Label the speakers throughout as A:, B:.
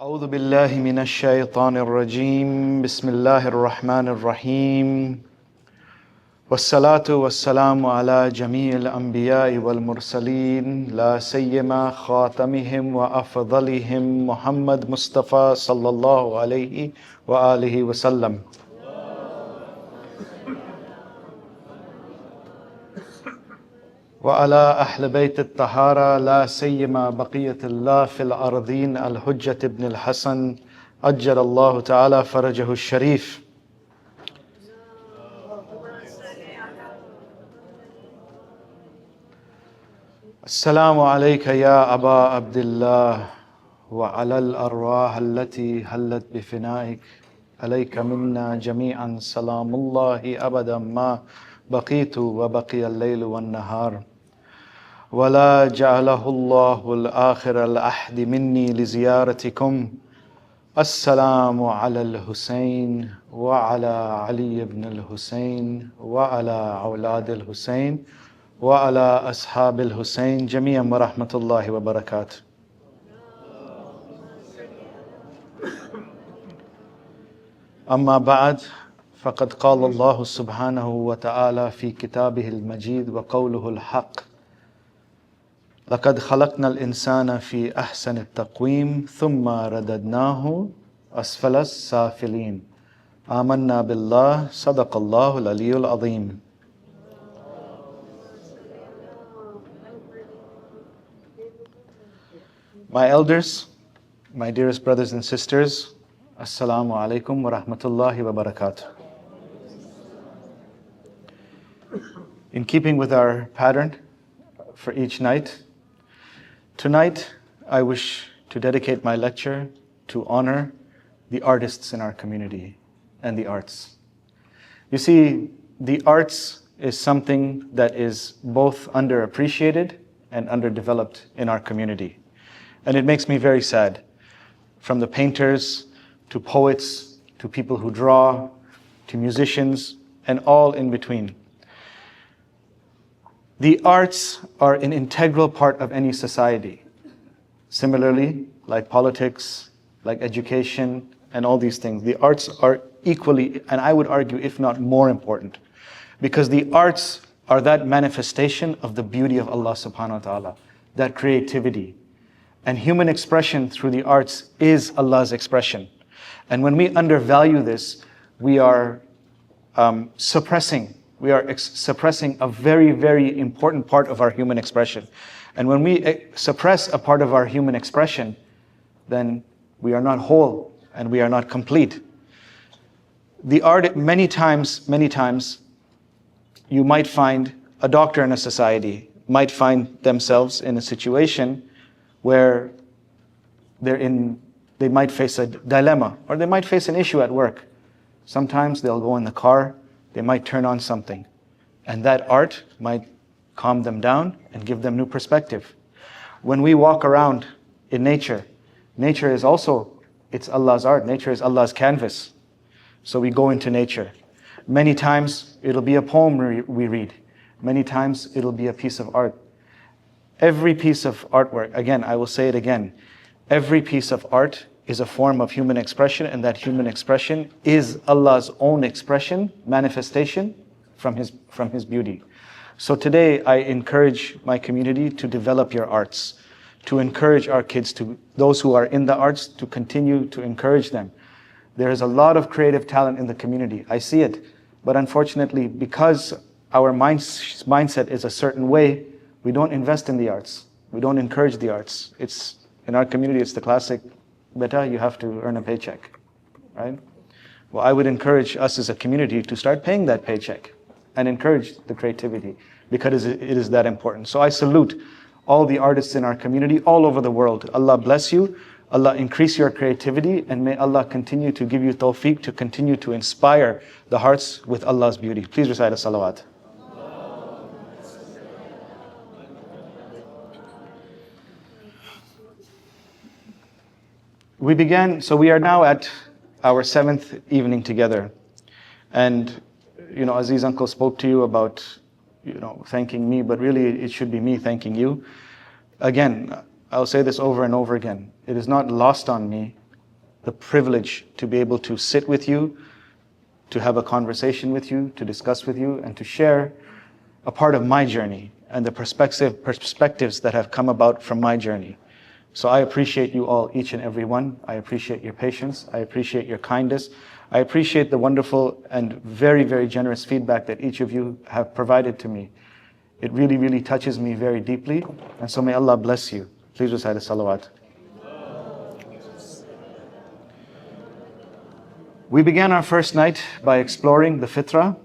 A: أعوذ بالله من الشيطان الرجيم بسم الله الرحمن الرحيم والصلاة والسلام على جميع الأنبياء والمرسلين لا سيما خاتمهم وأفضلهم محمد مصطفى صلى الله عليه وآله وسلم وعلى أهل بيت الطهارة لا سيما بقية الله في الأرضين الحجة ابن الحسن أجل الله تعالى فرجه الشريف. السلام عليك يا أبا عبد الله وعلى الأرواح التي هلت بفنائك عليك منا جميعا سلام الله أبدا ما بقيت وبقي الليل والنهار ولا جعله الله الآخر العهد مني لزيارتكم. السلام على الحسين وعلى علي بن الحسين وعلى أولاد الحسين وعلى أصحاب الحسين جميعا ورحمة الله وبركاته. أما بعد فقد قال الله سبحانه وتعالى في كتابه المجيد وقوله الحق لقد خلقنا الإنسان في أحسن التقويم ثم رددناه أسفل السافلين. آمنا بالله صدق الله العلي العظيم. My elders, my dearest brothers and sisters, Assalamu alaikum wa rahmatullahi wa barakatuh. In keeping with our pattern for each night, tonight I wish to dedicate my lecture to honor the artists in our community and the arts. You see, the arts is something that is both underappreciated and underdeveloped in our community. And it makes me very sad. From the painters, to poets, to people who draw, to musicians, and all in between. The arts are an integral part of any society. Similarly, like politics, like education, and all these things, the arts are equally, and I would argue, if not more important. Because the arts are that manifestation of the beauty of Allah subhanahu wa ta'ala, that creativity. And human expression through the arts is Allah's expression. And when we undervalue this, we are suppressing a very, very important part of our human expression. And when we suppress a part of our human expression, then we are not whole and we are not complete. The art, many times, you might find a doctor in a society, might find themselves in a situation where they might face a dilemma, or they might face an issue at work. Sometimes they'll go in the car, they might turn on something, and that art might calm them down and give them new perspective. When we walk around in nature, nature is also, it's Allah's art, nature is Allah's canvas. So we go into nature. Many times it'll be a poem we read. Many times it'll be a piece of art. Every piece of artwork, again, I will say it again, every piece of art is a form of human expression, and that human expression is Allah's own expression, manifestation from His beauty. So today I encourage my community to develop your arts, to encourage our kids, those who are in the arts, to continue to encourage them. There is a lot of creative talent in the community. I see it. But unfortunately, because our mindset is a certain way, we don't invest in the arts. We don't encourage the arts. In our community, it's the classic, beta, you have to earn a paycheck, right? Well, I would encourage us as a community to start paying that paycheck and encourage the creativity, because it is that important. So I salute all the artists in our community all over the world. Allah bless you. Allah increase your creativity, and may Allah continue to give you tawfiq to continue to inspire the hearts with Allah's beauty. Please recite a salawat. We are now at our 7th evening together. And, Aziz Uncle spoke to you about, thanking me, but really it should be me thanking you. Again, I'll say this over and over again. It is not lost on me the privilege to be able to sit with you, to have a conversation with you, to discuss with you, and to share a part of my journey and the perspectives that have come about from my journey. So I appreciate you all, each and every one. I appreciate your patience. I appreciate your kindness. I appreciate the wonderful and very, very generous feedback that each of you have provided to me. It really, really touches me very deeply. And so may Allah bless you. Please recite a salawat. We began our first night by exploring the fitrah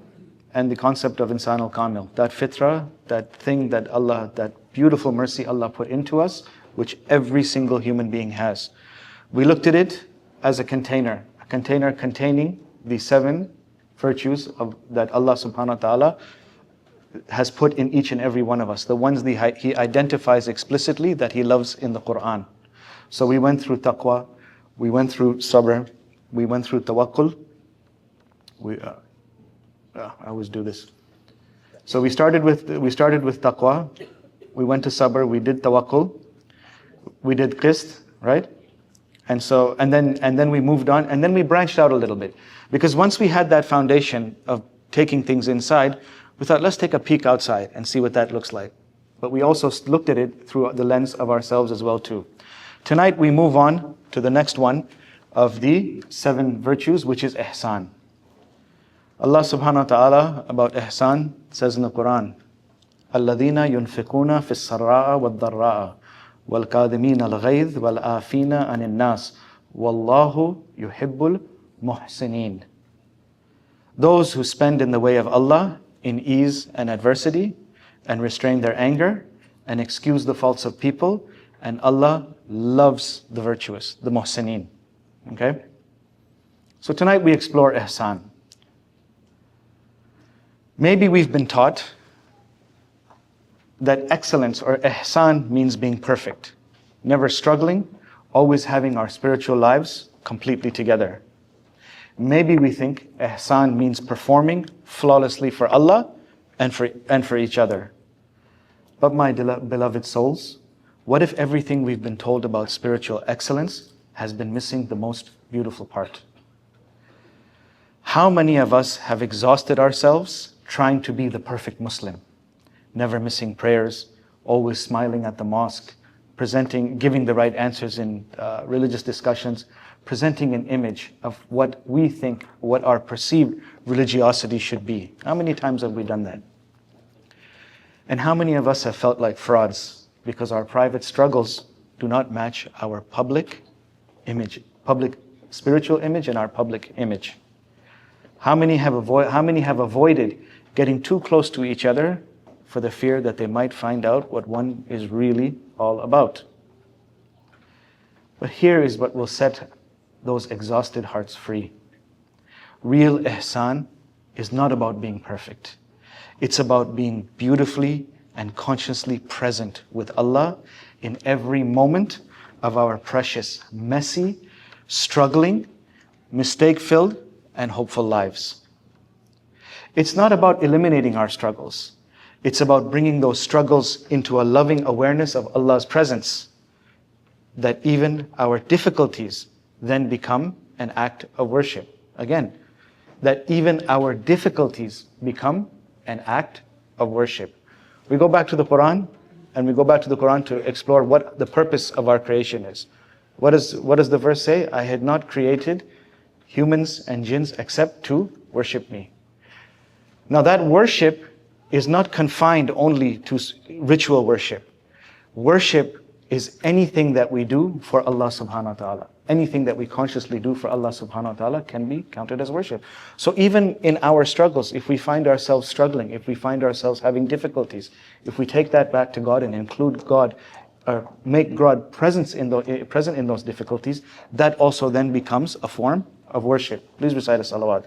A: and the concept of Ihsan al-Kamil. That fitrah, that thing that Allah, that beautiful mercy Allah put into us, which every single human being has. We looked at it as a container containing the 7 virtues that Allah subhanahu wa ta'ala has put in each and every one of us. The ones He identifies explicitly that He loves in the Quran. So we went through taqwa, we went through sabr, we went through tawakkul. I always do this. So we started with taqwa, we went to sabr, we did tawakkul, we did qist, right? And then we moved on, and then we branched out a little bit. Because once we had that foundation of taking things inside, we thought, let's take a peek outside and see what that looks like. But we also looked at it through the lens of ourselves as well too. Tonight we move on to the next one of the 7 virtues, which is ihsan. Allah subhanahu wa ta'ala about ihsan says in the Quran, الَّذِينَ يُنْفِقُونَ فِي السَّرَّاءِ وَالضَّرَّاءِ وَالْكَاظِمِينَ الْغَيْظَ وَالْعَافِينَ عَنِ النَّاسِ وَاللَّهُ يُحِبُّ الْمُحْسِنِينَ. Those who spend in the way of Allah in ease and adversity, and restrain their anger, and excuse the faults of people, and Allah loves the virtuous, the muhsineen. Okay? So tonight we explore ihsan. Maybe we've been taught that excellence or ihsan means being perfect, never struggling, always having our spiritual lives completely together. Maybe we think ihsan means performing flawlessly for Allah and for each other. But my beloved souls, what if everything we've been told about spiritual excellence has been missing the most beautiful part? How many of us have exhausted ourselves trying to be the perfect Muslim? Never missing prayers, always smiling at the mosque, giving the right answers in religious discussions, presenting an image of what we think, what our perceived religiosity should be. How many times have we done that? And how many of us have felt like frauds because our private struggles do not match our public image, public spiritual image and our public image? How many have avoided getting too close to each other for the fear that they might find out what one is really all about? But here is what will set those exhausted hearts free. Real ihsan is not about being perfect. It's about being beautifully and consciously present with Allah in every moment of our precious, messy, struggling, mistake-filled, and hopeful lives. It's not about eliminating our struggles. It's about bringing those struggles into a loving awareness of Allah's presence, that even our difficulties then become an act of worship. Again, that even our difficulties become an act of worship. We go back to the Quran, and we go back to the Quran to explore what the purpose of our creation is. What does the verse say? I had not created humans and jinns except to worship me. Now that worship is not confined only to ritual worship. Worship is anything that we do for Allah subhanahu wa ta'ala. Anything that we consciously do for Allah subhanahu wa ta'ala can be counted as worship. So even in our struggles, if we find ourselves struggling, if we find ourselves having difficulties, if we take that back to God and include God, or make God present in those difficulties, that also then becomes a form of worship. Please recite a salawat.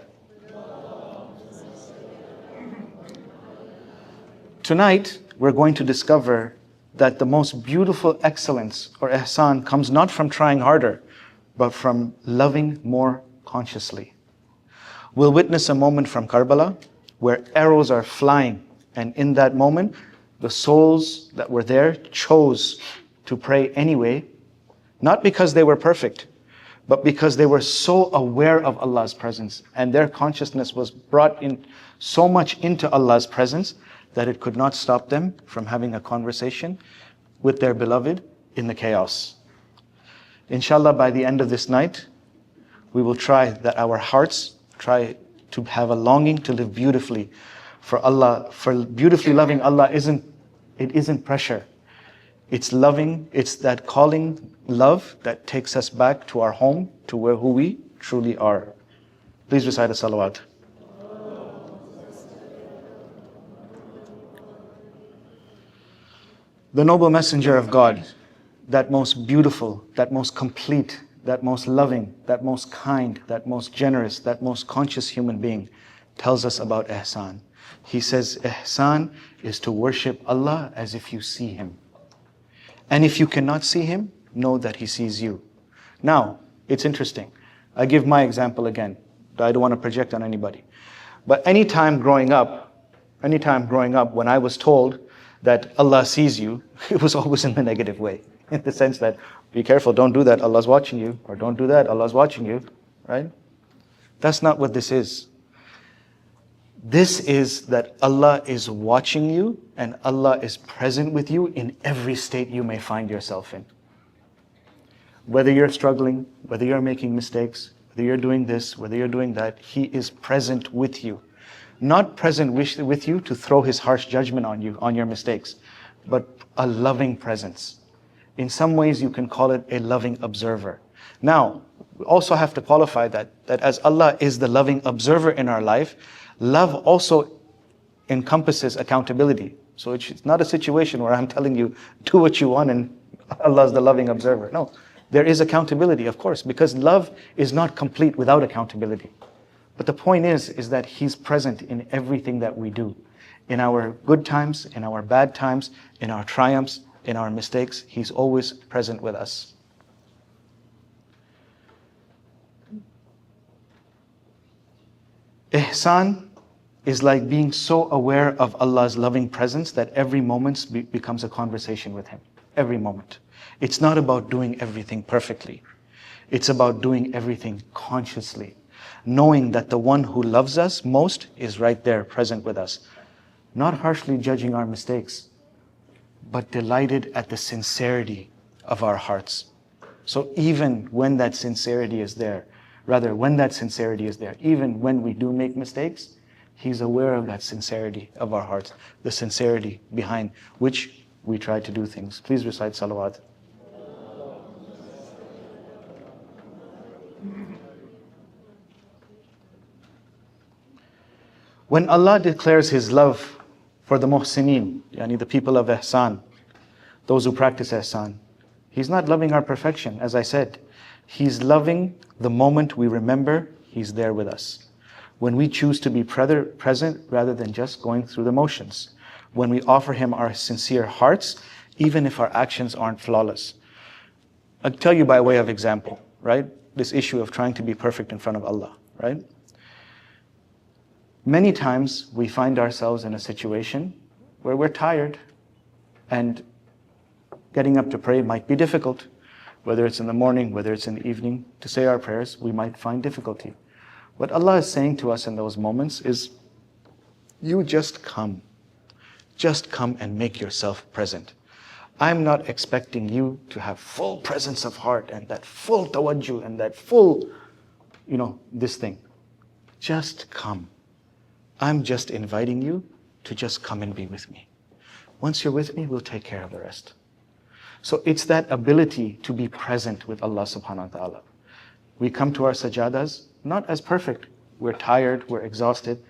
A: Tonight, we're going to discover that the most beautiful excellence or ihsan comes not from trying harder, but from loving more consciously. We'll witness a moment from Karbala where arrows are flying, and in that moment, the souls that were there chose to pray anyway, not because they were perfect, but because they were so aware of Allah's presence and their consciousness was brought in so much into Allah's presence that it could not stop them from having a conversation with their beloved in the chaos. Inshallah, by the end of this night, we will try that our hearts try to have a longing to live beautifully for Allah. For beautifully loving Allah isn't pressure. It's loving, it's that calling love that takes us back to our home, to who we truly are. Please recite a salawat. The noble messenger of God, that most beautiful, that most complete, that most loving, that most kind, that most generous, that most conscious human being, tells us about ihsan. He says, ihsan is to worship Allah as if you see Him. And if you cannot see Him, know that He sees you. Now, it's interesting. I give my example again. I don't want to project on anybody. But anytime growing up, when I was told that Allah sees you, it was always in the negative way. In the sense that, be careful, don't do that, Allah's watching you. Or don't do that, Allah's watching you. Right? That's not what this is. This is that Allah is watching you and Allah is present with you in every state you may find yourself in. Whether you're struggling, whether you're making mistakes, whether you're doing this, whether you're doing that, He is present with you. Not present with you to throw His harsh judgment on you, on your mistakes, but a loving presence. In some ways you can call it a loving observer. Now, we also have to qualify that as Allah is the loving observer in our life, love also encompasses accountability. So it's not a situation where I'm telling you, do what you want and Allah's the loving observer. No, there is accountability, of course, because love is not complete without accountability. But the point is that He's present in everything that we do. In our good times, in our bad times, in our triumphs, in our mistakes, He's always present with us. Ihsan is like being so aware of Allah's loving presence that every moment becomes a conversation with Him. Every moment. It's not about doing everything perfectly. It's about doing everything consciously. Knowing that the one who loves us most is right there, present with us. Not harshly judging our mistakes, but delighted at the sincerity of our hearts. So even when that sincerity is there, even when we do make mistakes, He's aware of that sincerity of our hearts, the sincerity behind which we try to do things. Please recite salawat. When Allah declares His love for the muhsineen, yani the people of ihsan, those who practice ihsan, He's not loving our perfection, as I said. He's loving the moment we remember He's there with us. When we choose to be present rather than just going through the motions. When we offer Him our sincere hearts, even if our actions aren't flawless. I'll tell you by way of example, right? This issue of trying to be perfect in front of Allah, right? Many times we find ourselves in a situation where we're tired and getting up to pray might be difficult. Whether it's in the morning, whether it's in the evening, to say our prayers, we might find difficulty. What Allah is saying to us in those moments is, you just come. Just come and make yourself present. I'm not expecting you to have full presence of heart and that full tawajjuh and that full, this thing. Just come. I'm just inviting you to just come and be with me. Once you're with me, we'll take care of the rest. So it's that ability to be present with Allah subhanahu wa ta'ala. We come to our sajadas, not as perfect. We're tired, we're exhausted.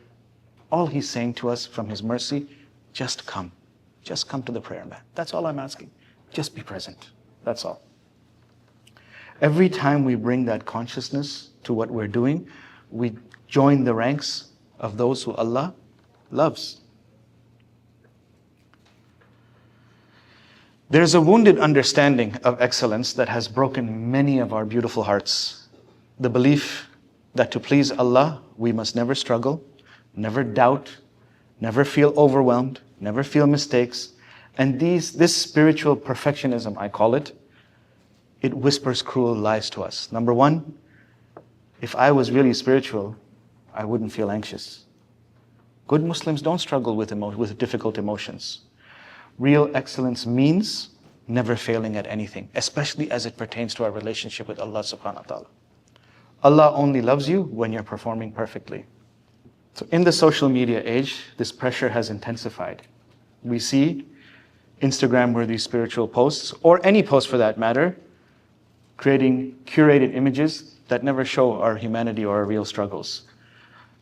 A: All He's saying to us from His mercy, just come. Just come to the prayer mat. That's all I'm asking. Just be present. That's all. Every time we bring that consciousness to what we're doing, we join the ranks of those who Allah loves. There's a wounded understanding of excellence that has broken many of our beautiful hearts. The belief that to please Allah, we must never struggle, never doubt, never feel overwhelmed, never feel mistakes. And this spiritual perfectionism, I call it, it whispers cruel lies to us. Number one, if I was really spiritual, I wouldn't feel anxious. Good Muslims don't struggle with difficult emotions. Real excellence means never failing at anything, especially as it pertains to our relationship with Allah subhanahu wa ta'ala. Allah only loves you when you're performing perfectly. So in the social media age, this pressure has intensified. We see Instagram-worthy spiritual posts, or any post for that matter, creating curated images that never show our humanity or our real struggles.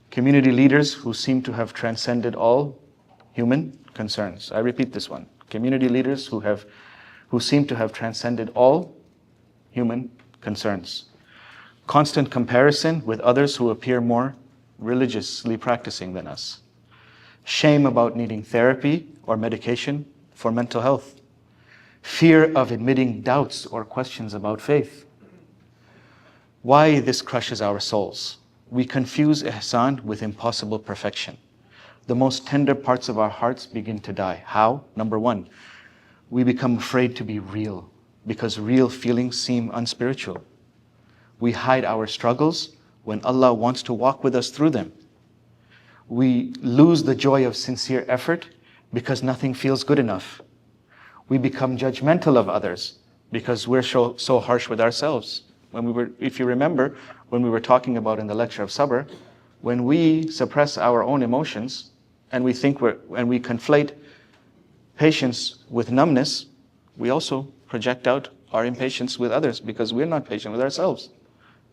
A: Community leaders who seem to have transcended all human concerns. I repeat this one. Community leaders who seem to have transcended all human concerns. Constant comparison with others who appear more religiously practicing than us. Shame about needing therapy or medication for mental health. Fear of admitting doubts or questions about faith. Why this crushes our souls? We confuse ihsan with impossible perfection. The most tender parts of our hearts begin to die. How? Number one, we become afraid to be real because real feelings seem unspiritual. We hide our struggles when Allah wants to walk with us through them. We lose the joy of sincere effort because nothing feels good enough. We become judgmental of others because we're so harsh with ourselves. If you remember, when we were talking about in the lecture of Sabr, when we suppress our own emotions and we conflate patience with numbness, we also project out our impatience with others because we're not patient with ourselves,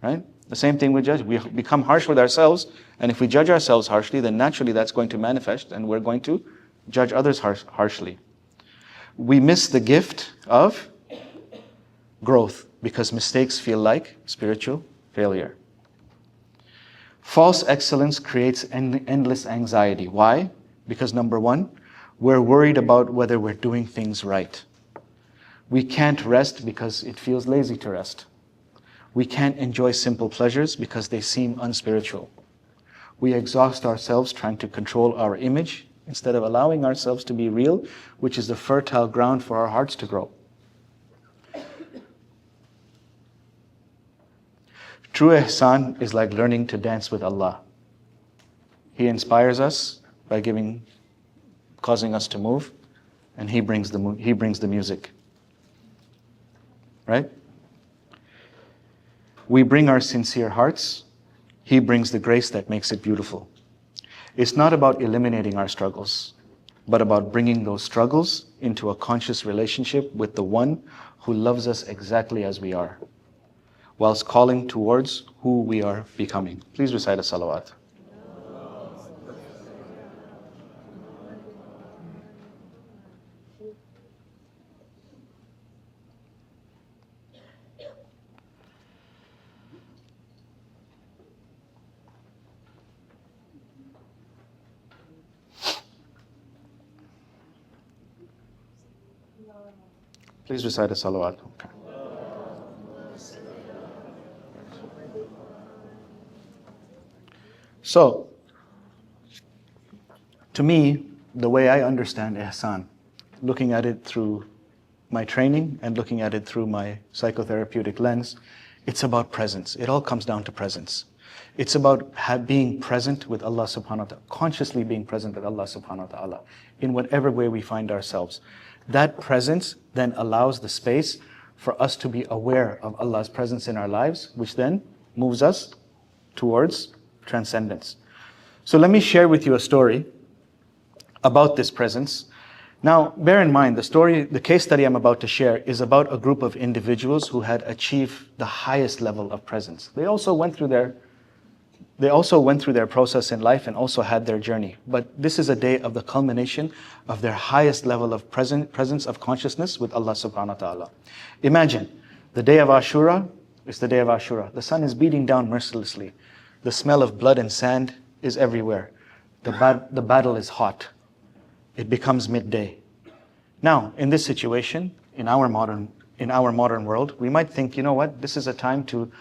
A: right? The same thing with judging. We become harsh with ourselves, and if we judge ourselves harshly, then naturally that's going to manifest, and we're going to judge others harshly. We miss the gift of growth because mistakes feel like spiritual failure. False excellence creates endless anxiety. Why? Because number one, we're worried about whether we're doing things right. We can't rest because it feels lazy to rest. We can't enjoy simple pleasures because they seem unspiritual. We exhaust ourselves trying to control our image instead of allowing ourselves to be real, which is the fertile ground for our hearts to grow. True ihsan is like learning to dance with Allah. He inspires us by causing us to move, and He brings the music. Right? We bring our sincere hearts. He brings the grace that makes it beautiful. It's not about eliminating our struggles, but about bringing those struggles into a conscious relationship with the one who loves us exactly as we are, whilst calling towards who we are becoming. Please recite a salawat. Please recite a salawat. Okay. So, to me, the way I understand ihsan, looking at it through my training and looking at it through my psychotherapeutic lens, it's about presence. It all comes down to presence. It's about being present with Allah subhanahu wa ta'ala, consciously being present with Allah subhanahu wa ta'ala in whatever way we find ourselves. That presence then allows the space for us to be aware of Allah's presence in our lives, which then moves us towards transcendence. So let me share with you a story about this presence. Now, bear in mind, the case study I'm about to share is about a group of individuals who had achieved the highest level of presence. They also went through their process in life and also had their journey. But this is a day of the culmination of their highest level of presence of consciousness with Allah subhanahu wa ta'ala. Imagine, the day of Ashura is the day of Ashura. The sun is beating down mercilessly. The smell of blood and sand is everywhere. The battle is hot. It becomes midday. Now, in this situation, in our modern world, we might think, you know what, this is a time to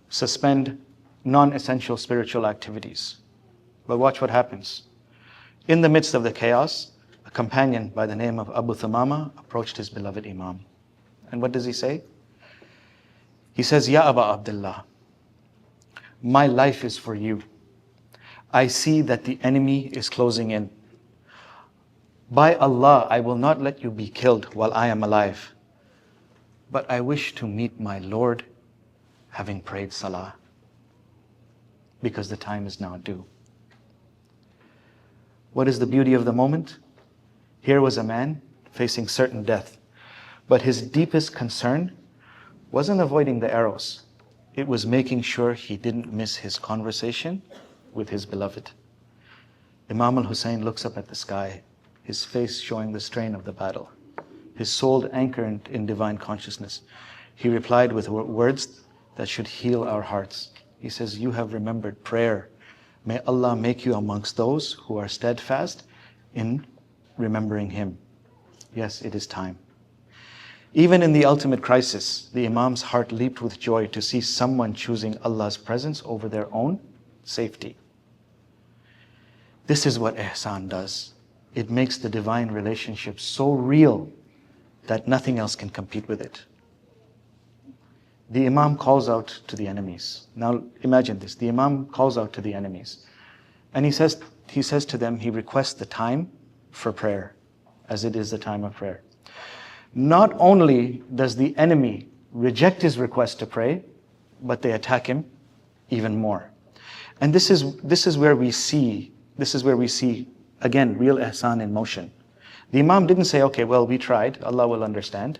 A: suspend non-essential spiritual activities. But watch what happens. In the midst of the chaos, a companion by the name of Abu Thamama approached his beloved Imam. And what does he say? He says, Ya Aba Abdullah, my life is for you. I see that the enemy is closing in. By Allah, I will not let you be killed while I am alive. But I wish to meet my Lord having prayed salah, because the time is now due. What is the beauty of the moment? Here was a man facing certain death, but his deepest concern wasn't avoiding the arrows. It was making sure he didn't miss his conversation with his beloved. Imam al-Hussein looks up at the sky, his face showing the strain of the battle, his soul anchored in divine consciousness. He replied with words that should heal our hearts. He says, you have remembered prayer. May Allah make you amongst those who are steadfast in remembering Him. Yes, it is time. Even in the ultimate crisis, the Imam's heart leaped with joy to see someone choosing Allah's presence over their own safety. This is what Ihsan does. It makes the divine relationship so real that nothing else can compete with it. The Imam calls out to the enemies. Now imagine this. The Imam calls out to the enemies. And he says to them, he requests the time for prayer, as it is the time of prayer. Not only does the enemy reject his request to pray, but they attack him even more. And this is where we see, again, real ihsan in motion. The Imam didn't say, okay, well, we tried, Allah will understand,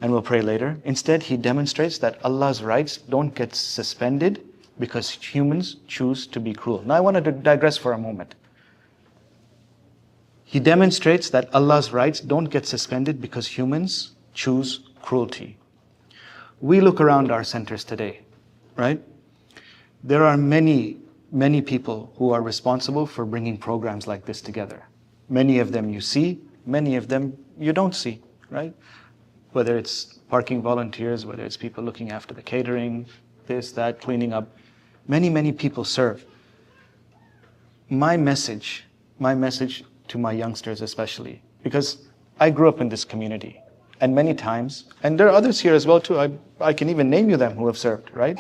A: and we'll pray later. Instead, he demonstrates that Allah's rights don't get suspended because humans choose to be cruel. Now I want to digress for a moment. He demonstrates that Allah's rights don't get suspended because humans choose cruelty. We look around our centers today, right? There are many people who are responsible for bringing programs like this together. Many of them you see, many of them you don't see, right? Whether it's parking volunteers, whether it's people looking after the catering, this, that, cleaning up. Many people serve. My message to my youngsters especially, because I grew up in this community, and many times, and there are others here as well too, I can even name you them who have served, right?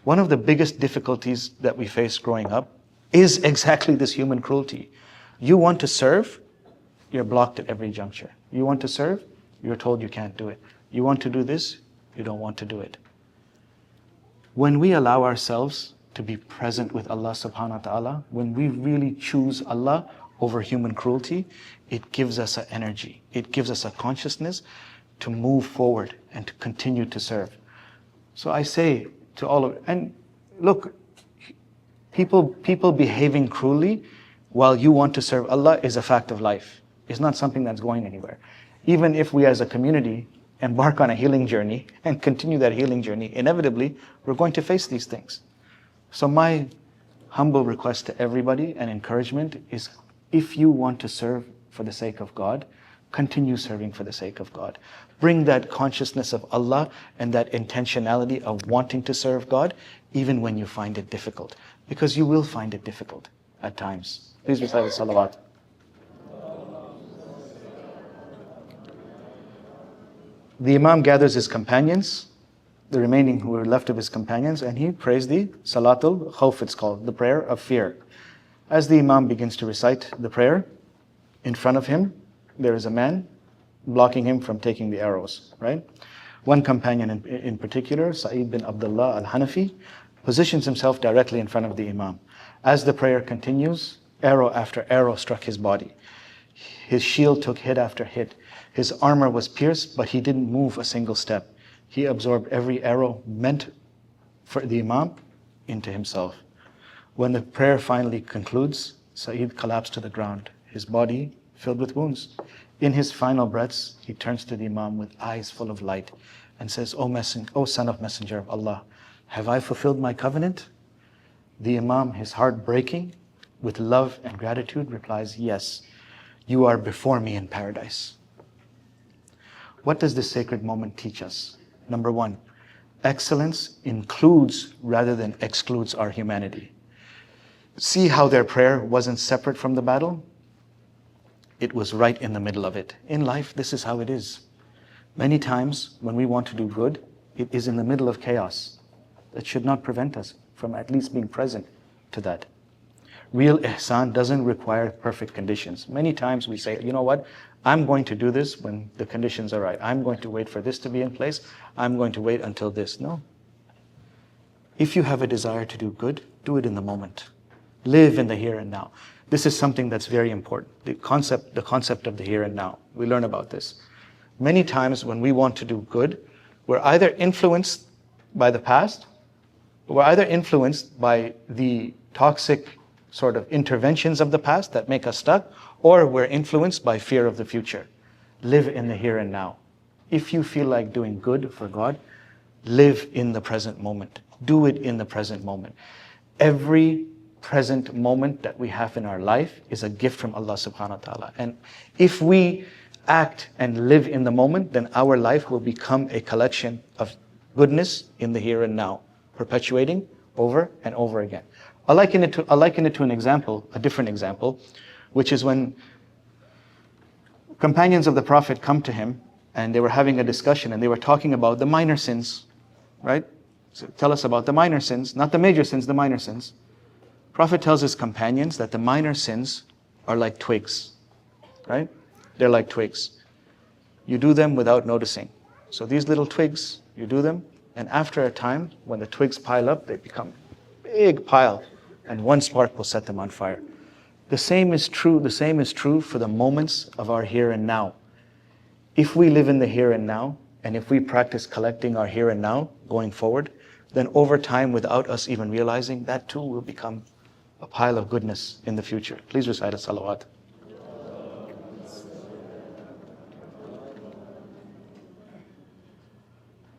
A: One of the biggest difficulties that we face growing up is exactly this human cruelty. You want to serve, you're blocked at every juncture. You want to serve, you're told you can't do it. You want to do this, you don't want to do it. When we allow ourselves to be present with Allah subhanahu wa ta'ala, when we really choose Allah over human cruelty, it gives us an energy. It gives us a consciousness to move forward and to continue to serve. So I say to all of, and look, people behaving cruelly while you want to serve Allah is a fact of life. It's not something that's going anywhere. Even if we as a community embark on a healing journey and continue that healing journey, inevitably, we're going to face these things. So my humble request to everybody and encouragement is, if you want to serve for the sake of God, continue serving for the sake of God. Bring that consciousness of Allah and that intentionality of wanting to serve God, even when you find it difficult. Because you will find it difficult at times. Please recite the salawat. The Imam gathers his companions, the remaining who are left of his companions, and he prays the Salatul Khawf, it's called, the prayer of fear. As the Imam begins to recite the prayer, in front of him, there is a man blocking him from taking the arrows, right? One companion in particular, Sa'id bin Abdullah al-Hanafi, positions himself directly in front of the Imam. As the prayer continues, arrow after arrow struck his body. His shield took hit after hit. His armor was pierced, but he didn't move a single step. He absorbed every arrow meant for the Imam into himself. When the prayer finally concludes, Sa'id collapsed to the ground, his body filled with wounds. In his final breaths, he turns to the Imam with eyes full of light and says, O son of Messenger of Allah, have I fulfilled my covenant? The Imam, his heart breaking with love and gratitude, replies, yes, you are before me in paradise. What does this sacred moment teach us? Number one, excellence includes rather than excludes our humanity. See how their prayer wasn't separate from the battle? It was right in the middle of it. In life, this is how it is. Many times when we want to do good, It is in the middle of chaos. That should not prevent us from at least being present to that. Real ihsan doesn't require perfect conditions. Many times we say, you know what, I'm going to do this when the conditions are right. I'm going to wait for this to be in place. I'm going to wait until this. No. If you have a desire to do good, do it in the moment. Live in the here and now. This is something that's very important. The concept of the here and now. We learn about this. Many times when we want to do good, we're either influenced by the past, we're either influenced by the toxic sort of interventions of the past that make us stuck, or we're influenced by fear of the future. Live in the here and now. If you feel like doing good for God, live in the present moment. Do it in the present moment. Every present moment that we have in our life is a gift from Allah subhanahu wa ta'ala. And if we act and live in the moment, then our life will become a collection of goodness in the here and now, perpetuating over and over again. I'll liken it to an example, a different example, which is when companions of the Prophet come to him and they were having a discussion and they were talking about the minor sins, right? So tell us about the minor sins, not the major sins, the minor sins. Prophet tells his companions that the minor sins are like twigs, right? They're like twigs. You do them without noticing. So these little twigs, you do them, and after a time, when the twigs pile up, they become a big pile, and one spark will set them on fire. The same is true for the moments of our here and now. If we live in the here and now, and if we practice collecting our here and now going forward, then over time, without us even realizing, that too will become a pile of goodness in the future. Please recite a salawat.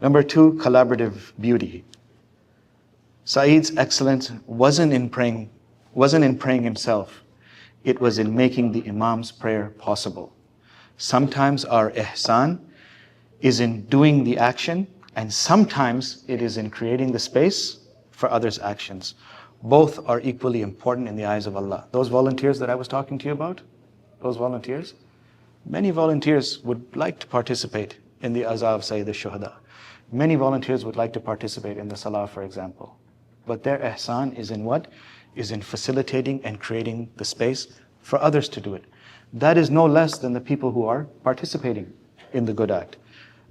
A: Number 2, collaborative beauty. Saeed's excellence wasn't in praying himself. It was in making the Imam's prayer possible. Sometimes our ihsan is in doing the action, and sometimes it is in creating the space for others' actions. Both are equally important in the eyes of Allah. Those volunteers that I was talking to you about, those volunteers, many volunteers would like to participate in the Azaa of Sayyid al-Shuhada. Many volunteers would like to participate in the Salah, for example. But their ihsan is in what? Is in facilitating and creating the space for others to do it. That is no less than the people who are participating in the good act.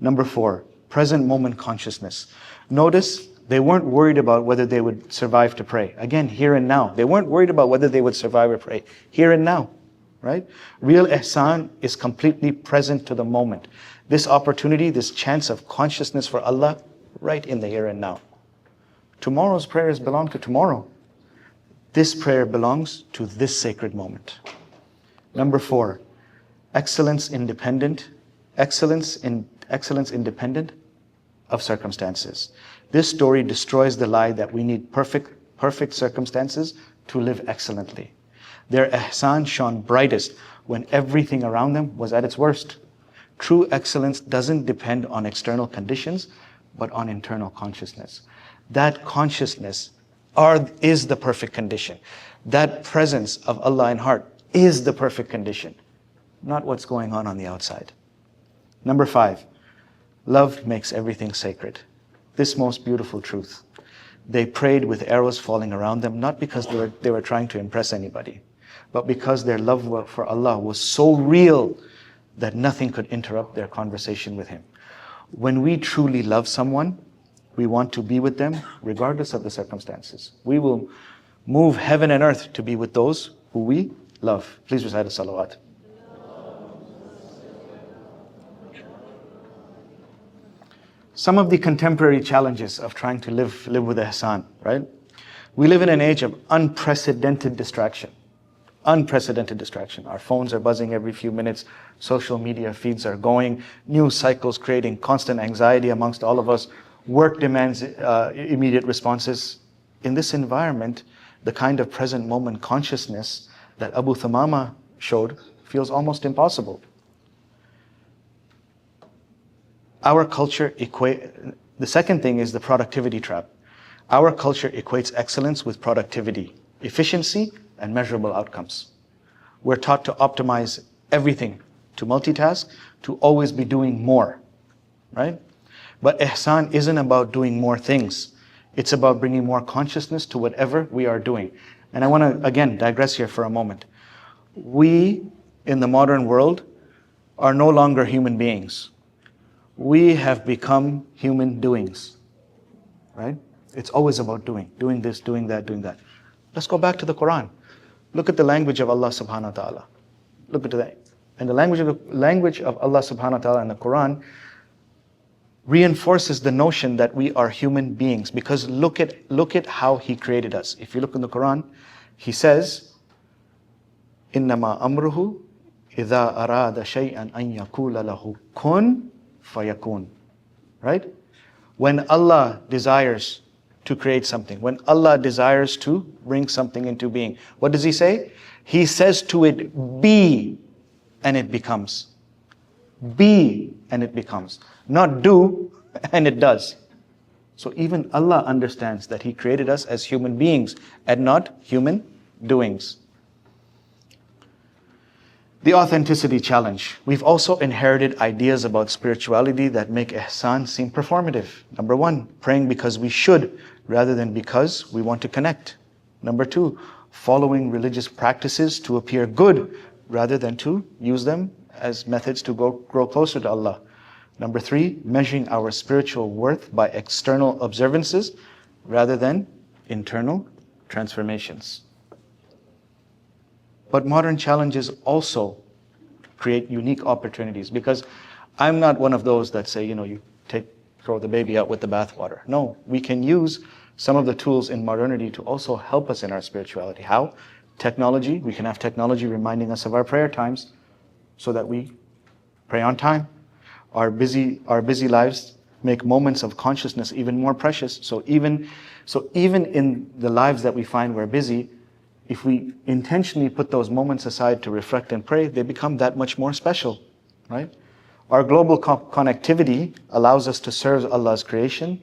A: Number 4, present moment consciousness. Notice they weren't worried about whether they would survive to pray. Again, here and now. They weren't worried about whether they would survive or pray. Here and now, right? Real ihsan is completely present to the moment. This opportunity, this chance of consciousness for Allah, right in the here and now. Tomorrow's prayers belong to tomorrow. This prayer belongs to this sacred moment. Number 4, excellence independent of circumstances. This story destroys the lie that we need perfect circumstances to live excellently. Their ihsan shone brightest when everything around them was at its worst. True excellence doesn't depend on external conditions, but on internal consciousness. That consciousness is the perfect condition. That presence of Allah in heart is the perfect condition, not what's going on the outside. Number 5, love makes everything sacred. This most beautiful truth. They prayed with arrows falling around them, not because they were trying to impress anybody, but because their love for Allah was so real that nothing could interrupt their conversation with Him. When we truly love someone, we want to be with them regardless of the circumstances. We will move heaven and earth to be with those who we love. Please recite a salawat. Some of the contemporary challenges of trying to live with ihsan, right? We live in an age of unprecedented distraction. Unprecedented distraction. Our phones are buzzing every few minutes. Social media feeds are going. News cycles creating constant anxiety amongst all of us. Work demands immediate responses. In this environment, the kind of present moment consciousness that Abu Thamama showed feels almost impossible. Our culture the second thing is the productivity trap. Our culture equates excellence with productivity, efficiency, and measurable outcomes. We're taught to optimize everything, to multitask, to always be doing more, right? But ihsan isn't about doing more things. It's about bringing more consciousness to whatever we are doing. And I want to, again, digress here for a moment. We, in the modern world, are no longer human beings. We have become human doings, right? It's always about doing this, doing that, doing that. Let's go back to the Quran. Look at the language of Allah subhanahu wa ta'ala. Look at that. And the language of Allah subhanahu wa ta'ala in the Quran reinforces the notion that we are human beings, because look at how He created us. If you look in the Quran, He says, إِنَّمَا أَمْرُهُ إِذَا أَرَادَ شَيْئًا أَن يَقُولَ لَهُ كُن فَيَكُونَ. Right? When Allah desires to create something, when Allah desires to bring something into being, what does He say? He says to it, be, and it becomes. Be, and it becomes. Not do, and it does. So even Allah understands that He created us as human beings and not human doings. The authenticity challenge. We've also inherited ideas about spirituality that make ihsan seem performative. Number one, praying because we should rather than because we want to connect. Number two, following religious practices to appear good rather than to use them as methods to grow closer to Allah. Number three, measuring our spiritual worth by external observances rather than internal transformations. But modern challenges also create unique opportunities, because I'm not one of those that say, you throw the baby out with the bathwater. No, we can use some of the tools in modernity to also help us in our spirituality. How? Technology. We can have technology reminding us of our prayer times so that we pray on time. Our busy lives make moments of consciousness even more precious. So even in the lives that we find we're busy, if we intentionally put those moments aside to reflect and pray, they become that much more special, right? Our global connectivity allows us to serve Allah's creation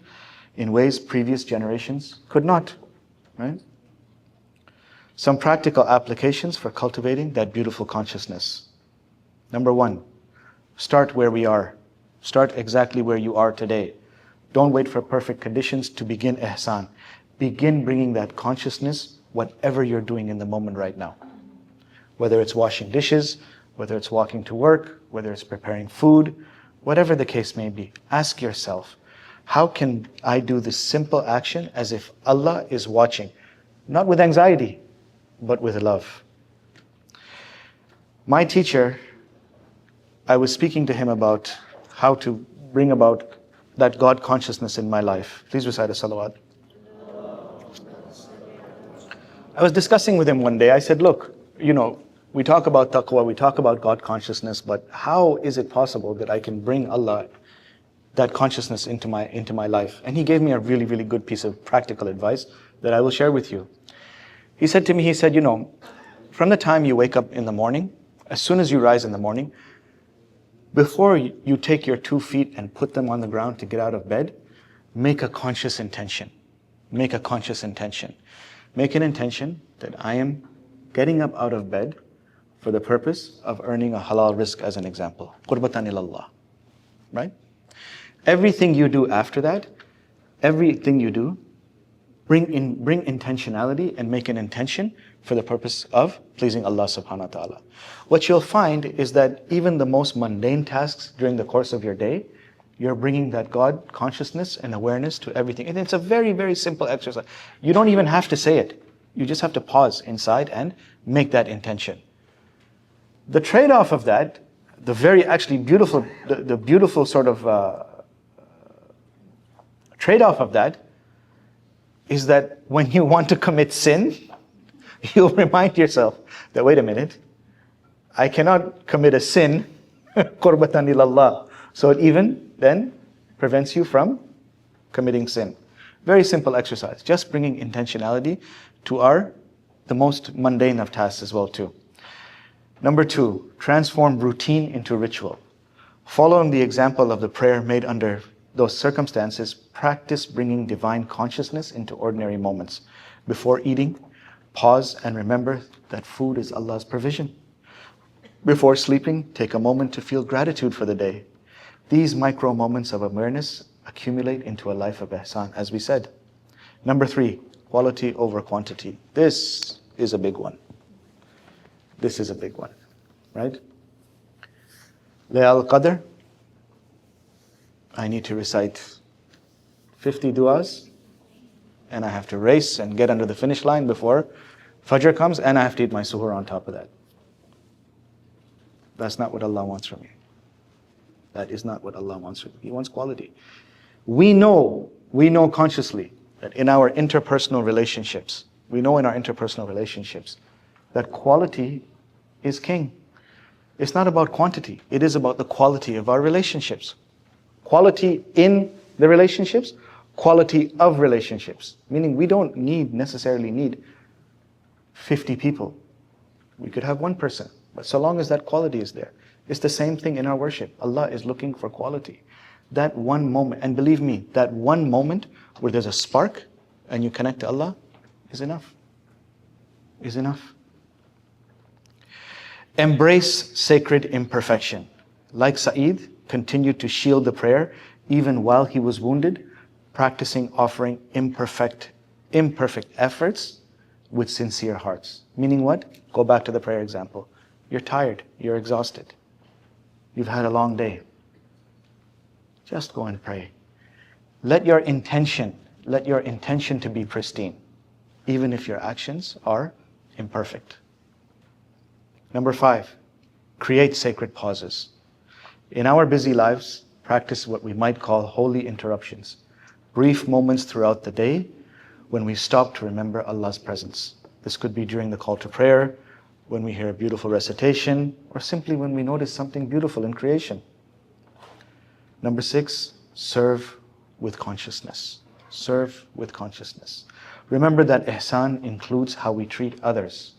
A: in ways previous generations could not, right? Some practical applications for cultivating that beautiful consciousness. Number one, start where we are. Start exactly where you are today. Don't wait for perfect conditions to begin ihsan. Begin bringing that consciousness whatever you're doing in the moment right now. Whether it's washing dishes, whether it's walking to work, whether it's preparing food, whatever the case may be, ask yourself, how can I do this simple action as if Allah is watching? Not with anxiety, but with love. My teacher, I was speaking to him about how to bring about that God consciousness in my life. Please recite a salawat. I was discussing with him one day. I said, look, we talk about taqwa, we talk about God consciousness, but how is it possible that I can bring Allah, that consciousness into my life? And he gave me a really, really good piece of practical advice that I will share with you. He said to me, from the time you wake up in the morning, as soon as you rise in the morning, before you take your 2 feet and put them on the ground to get out of bed, make a conscious intention. Make a conscious intention. Make an intention that I am getting up out of bed for the purpose of earning a halal rizq, as an example. Qurbatan ilallah. Right? Everything you do after that, bring intentionality and make an intention for the purpose of pleasing Allah subhanahu wa ta'ala. What you'll find is that even the most mundane tasks during the course of your day, you're bringing that God consciousness and awareness to everything. And it's a very, very simple exercise. You don't even have to say it. You just have to pause inside and make that intention. The trade-off of that, the beautiful sort of trade-off of that is that when you want to commit sin, you'll remind yourself that, wait a minute, I cannot commit a sin, qurbatan ilallah. So it even then prevents you from committing sin. Very simple exercise, just bringing intentionality to the most mundane of tasks as well too. Number two, transform routine into ritual. Following the example of the prayer made under those circumstances, practice bringing divine consciousness into ordinary moments. Before eating, pause and remember that food is Allah's provision. Before sleeping, take a moment to feel gratitude for the day. These micro moments of awareness accumulate into a life of ihsan, as we said. Number 3, quality over quantity. This is a big one. This is a big one, right? Layal Qadr, I need to recite 50 du'as, and I have to race and get under the finish line before Fajr comes, and I have to eat my suhoor on top of that. That's not what Allah wants from you. That is not what Allah wants from you. He wants quality. We know consciously that in our interpersonal relationships, that quality is king. It's not about quantity. It is about the quality of our relationships. Quality in the relationships, quality of relationships. Meaning we don't necessarily need 50 people. We could have one person, but so long as that quality is there. It's the same thing in our worship. Allah is looking for quality. That one moment, and believe me, that one moment where there's a spark and you connect to Allah is enough. Is enough. Embrace sacred imperfection. Like Sa'id continued to shield the prayer even while he was wounded, practicing offering imperfect efforts with sincere hearts. Meaning what? Go back to the prayer example. You're tired, you're exhausted. You've had a long day. Just go and pray. Let your intention to be pristine, even if your actions are imperfect. Number 5, create sacred pauses. In our busy lives, practice what we might call holy interruptions. Brief moments throughout the day when we stop to remember Allah's presence. This could be during the call to prayer, when we hear a beautiful recitation, or simply when we notice something beautiful in creation. Number 6, serve with consciousness. Serve with consciousness. Remember that ihsan includes how we treat others.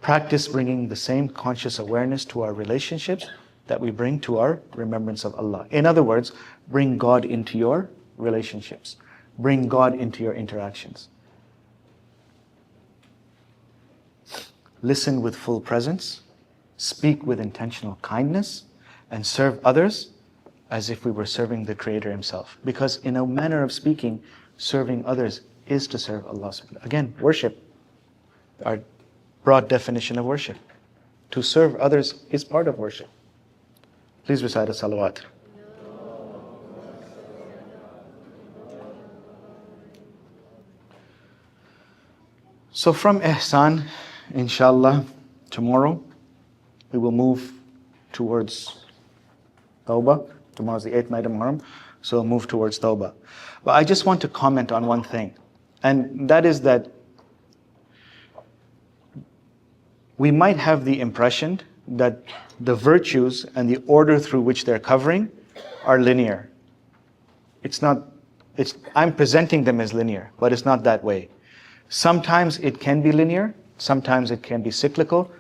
A: Practice bringing the same conscious awareness to our relationships that we bring to our remembrance of Allah. In other words, bring God into your relationships. Bring God into your interactions. Listen with full presence, speak with intentional kindness, and serve others as if we were serving the Creator Himself. Because in a manner of speaking, serving others is to serve Allah. Again, worship, our broad definition of worship. To serve others is part of worship. Please recite a salawat. So from ihsan, inshallah, tomorrow we will move towards tawbah. Tomorrow's the 8th night of Muharram, so we'll move towards tawbah. But I just want to comment on one thing, and that is that we might have the impression that the virtues and the order through which they're covering are linear. I'm presenting them as linear, but it's not that way. Sometimes it can be linear, sometimes it can be cyclical,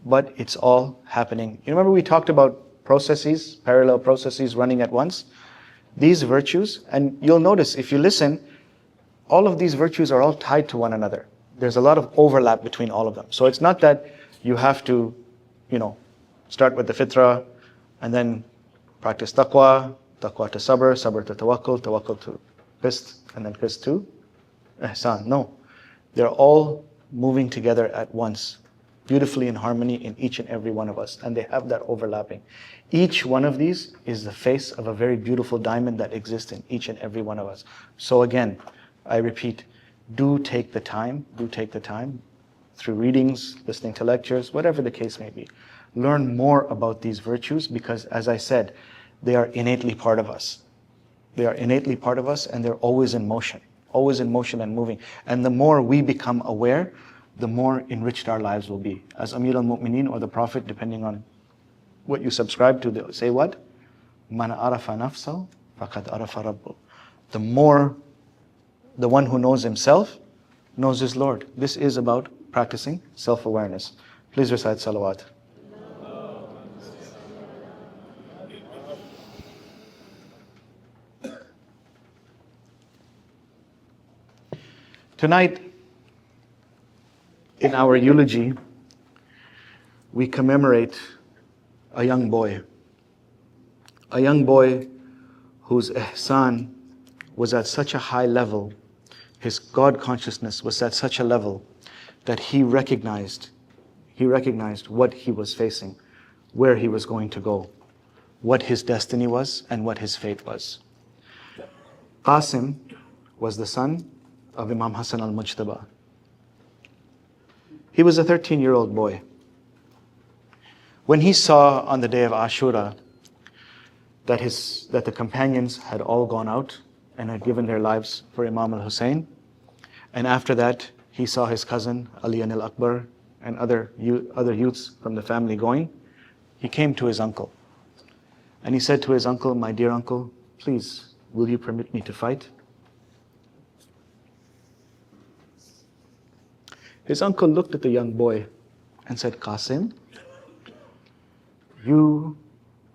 A: but it's all happening. You remember we talked about processes, parallel processes running at once? These virtues, and you'll notice if you listen, all of these virtues are all tied to one another. There's a lot of overlap between all of them. So it's not that you have to, start with the fitrah and then practice taqwa to sabr, sabr to tawakkul to qist, and then qist to ihsan. No. They're all moving together at once, beautifully in harmony in each and every one of us. And they have that overlapping. Each one of these is the face of a very beautiful diamond that exists in each and every one of us. So again, I repeat, do take the time through readings, listening to lectures, whatever the case may be. Learn more about these virtues because, as I said, they are innately part of us. They are innately part of us and they're always in motion and moving. And the more we become aware, the more enriched our lives will be. As Amir al-Mu'mineen or the Prophet, depending on what you subscribe to, they say what? Man arafa nafsahu faqad arafa rabbuh. The one who knows himself knows his Lord. This is about practicing self-awareness. Please recite salawat. Tonight, in our eulogy, we commemorate a young boy whose ihsan was at such a high level, his God consciousness was at such a level that he recognized what he was facing, where he was going to go, what his destiny was and what his fate was. Qasim was the son of Imam Hassan al-Mujtaba. He was a 13-year-old boy. When he saw on the day of Ashura that the companions had all gone out and had given their lives for Imam al-Hussein, and after that he saw his cousin Ali al-Akbar and other youths from the family going, he came to his uncle. And he said to his uncle, "My dear uncle, please, will you permit me to fight?" His uncle looked at the young boy and said, "Qasim, you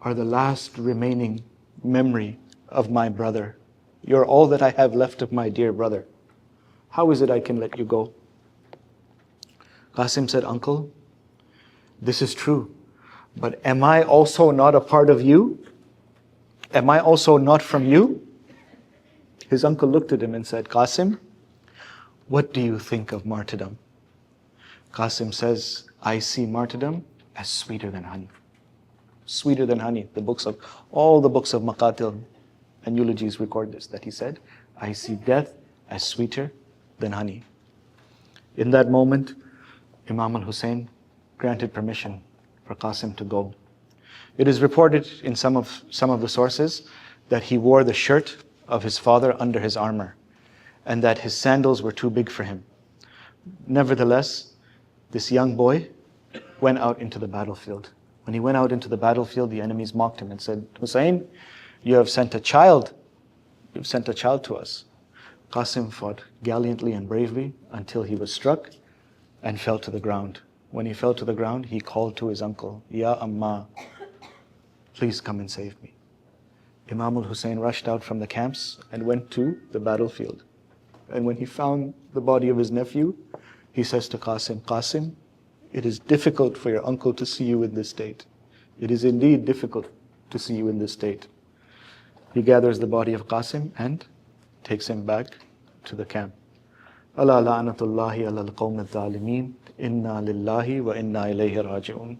A: are the last remaining memory of my brother. You're all that I have left of my dear brother. How is it I can let you go?" Qasim said, "Uncle, this is true, but am I also not a part of you? Am I also not from you?" His uncle looked at him and said, "Qasim, what do you think of martyrdom?" Qasim says, "I see martyrdom as sweeter than honey." Sweeter than honey. All the books of Maqatil and eulogies record this, that he said, "I see death as sweeter than honey." In that moment, Imam al-Hussein granted permission for Qasim to go. It is reported in some of the sources that he wore the shirt of his father under his armor, and that his sandals were too big for him. Nevertheless, this young boy went out into the battlefield. When he went out into the battlefield, the enemies mocked him and said, "Hussein, you have sent a child. You've sent a child to us." Qasim fought gallantly and bravely until he was struck and fell to the ground. When he fell to the ground, he called to his uncle, "Ya Amma, please come and save me." Imam al-Hussein rushed out from the camps and went to the battlefield. And when he found the body of his nephew, he says to Qasim, "Qasim, it is difficult for your uncle to see you in this state. It is indeed difficult to see you in this state." He gathers the body of Qasim and takes him back to the camp. Ala la'natullahi ala al-qawm al-zalimeen. Inna lillahi wa inna ilayhi raji'un.